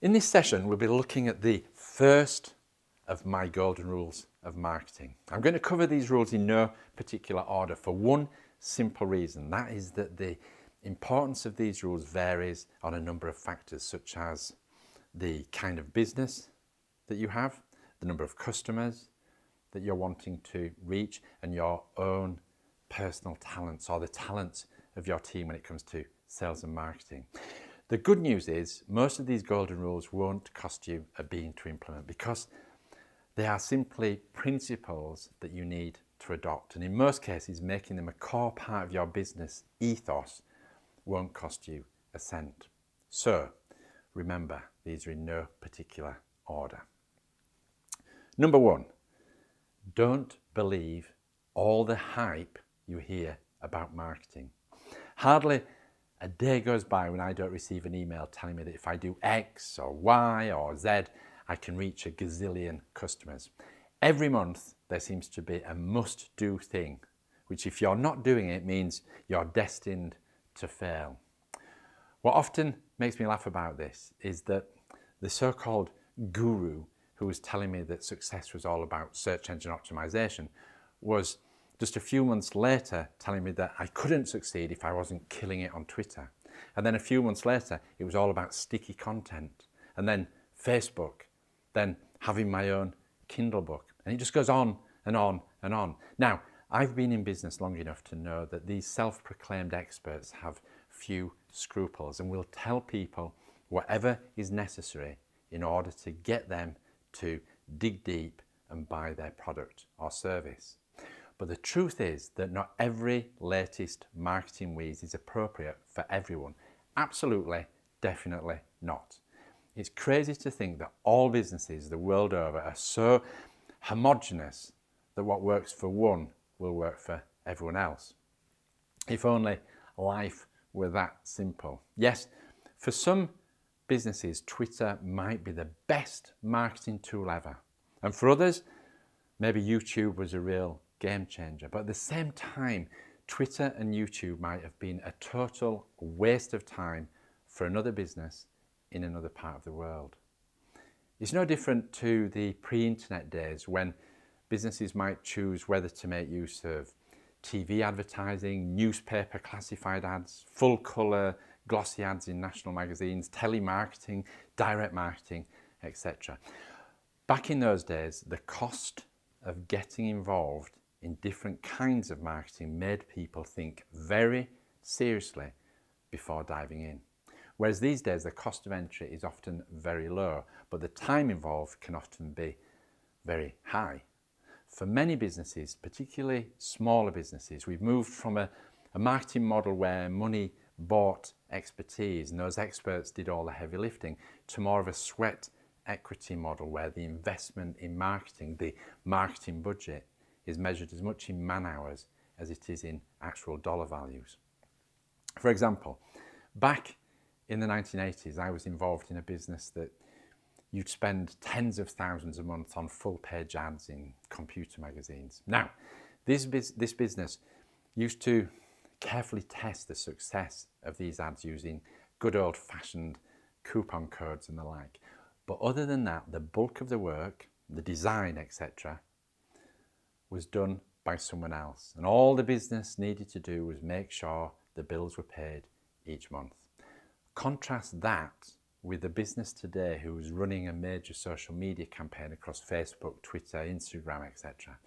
In this session, we'll be looking at the first of my golden rules of marketing. I'm going to cover these rules in no particular order for one simple reason. That is that the importance of these rules varies on a number of factors, such as the kind of business that you have, the number of customers that you're wanting to reach, and your own personal talents or the talents of your team when it comes to sales and marketing. The good news is most of these golden rules won't cost you a bean to implement because they are simply principles that you need to adopt. And in most cases, making them a core part of your business ethos won't cost you a cent. So remember, these are in no particular order. Number one, don't believe all the hype you hear about marketing. Hardly a day goes by when I don't receive an email telling me that if I do X or Y or Z, I can reach a gazillion customers. Every month, there seems to be a must-do thing, which if you're not doing it means you're destined to fail. What often makes me laugh about this is that the so-called guru who was telling me that success was all about search engine optimization was just a few months later telling me that I couldn't succeed if I wasn't killing it on Twitter. And then a few months later, it was all about sticky content. And then Facebook, then having my own Kindle book. And it just goes on and on and on. Now, I've been in business long enough to know that these self-proclaimed experts have few scruples and will tell people whatever is necessary in order to get them to dig deep and buy their product or service. But the truth is that not every latest marketing wheeze is appropriate for everyone. Absolutely, definitely not. It's crazy to think that all businesses the world over are so homogenous that what works for one will work for everyone else. If only life were that simple. Yes, for some businesses, Twitter might be the best marketing tool ever. And for others, maybe YouTube was a real game changer. But at the same time, Twitter and YouTube might have been a total waste of time for another business in another part of the world. It's no different to the pre-internet days when businesses might choose whether to make use of TV advertising, newspaper classified ads, full colour glossy ads in national magazines, telemarketing, direct marketing, etc. Back in those days, the cost of getting involved in different kinds of marketing made people think very seriously before diving in. Whereas these days, the cost of entry is often very low, but the time involved can often be very high. For many businesses, particularly smaller businesses, we've moved from a marketing model where money bought expertise and those experts did all the heavy lifting to more of a sweat equity model where the investment in marketing, the marketing budget, is measured as much in man hours as it is in actual dollar values. For example, back in the 1980s, I was involved in a business that you'd spend tens of thousands a month on full page ads in computer magazines. Now, this business used to carefully test the success of these ads using good old-fashioned coupon codes and the like. But other than that, the bulk of the work, the design, etc., was done by someone else. And all the business needed to do was make sure the bills were paid each month. Contrast that with the business today who is running a major social media campaign across Facebook, Twitter, Instagram, etc.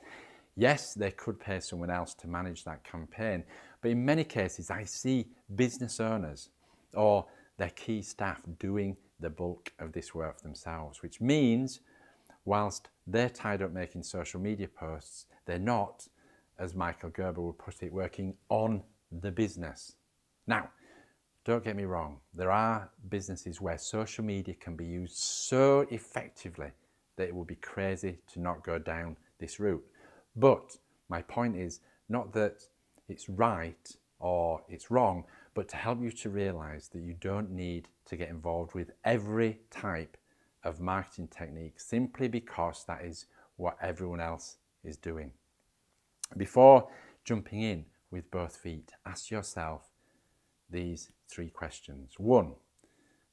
Yes, they could pay someone else to manage that campaign, but in many cases I see business owners or their key staff doing the bulk of this work themselves, which means whilst they're tied up making social media posts, they're not, as Michael Gerber would put it, working on the business. Now, don't get me wrong, there are businesses where social media can be used so effectively that it would be crazy to not go down this route. But my point is not that it's right or it's wrong, but to help you to realise that you don't need to get involved with every type of marketing technique simply because that is what everyone else is doing. Before jumping in with both feet, ask yourself these 3 questions. 1,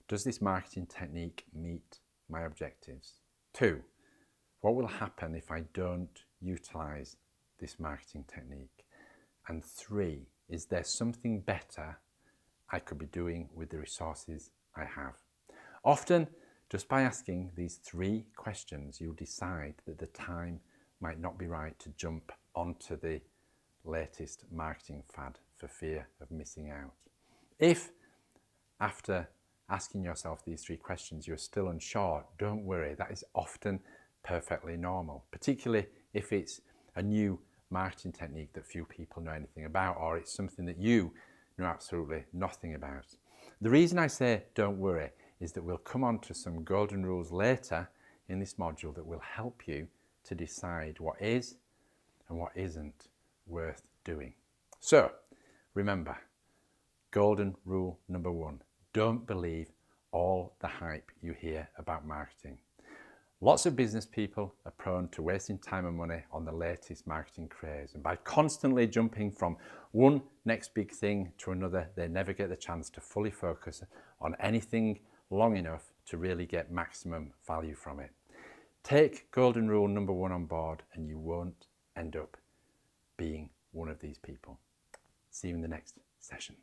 does this marketing technique meet my objectives? 2, what will happen if I don't utilize this marketing technique? And 3, is there something better I could be doing with the resources I have? Often, just by asking these 3 questions, you'll decide that the time might not be right to jump onto the latest marketing fad for fear of missing out. If, after asking yourself these 3 questions, you're still unsure, don't worry, that is often perfectly normal, particularly if it's a new marketing technique that few people know anything about, or it's something that you know absolutely nothing about. The reason I say don't worry is that we'll come on to some golden rules later in this module that will help you to decide what is and what isn't worth doing. So remember, golden rule number 1, don't believe all the hype you hear about marketing. Lots of business people are prone to wasting time and money on the latest marketing craze, and by constantly jumping from one next big thing to another, they never get the chance to fully focus on anything long enough to really get maximum value from it. Take golden rule number 1 on board and you won't end up being one of these people. See you in the next session.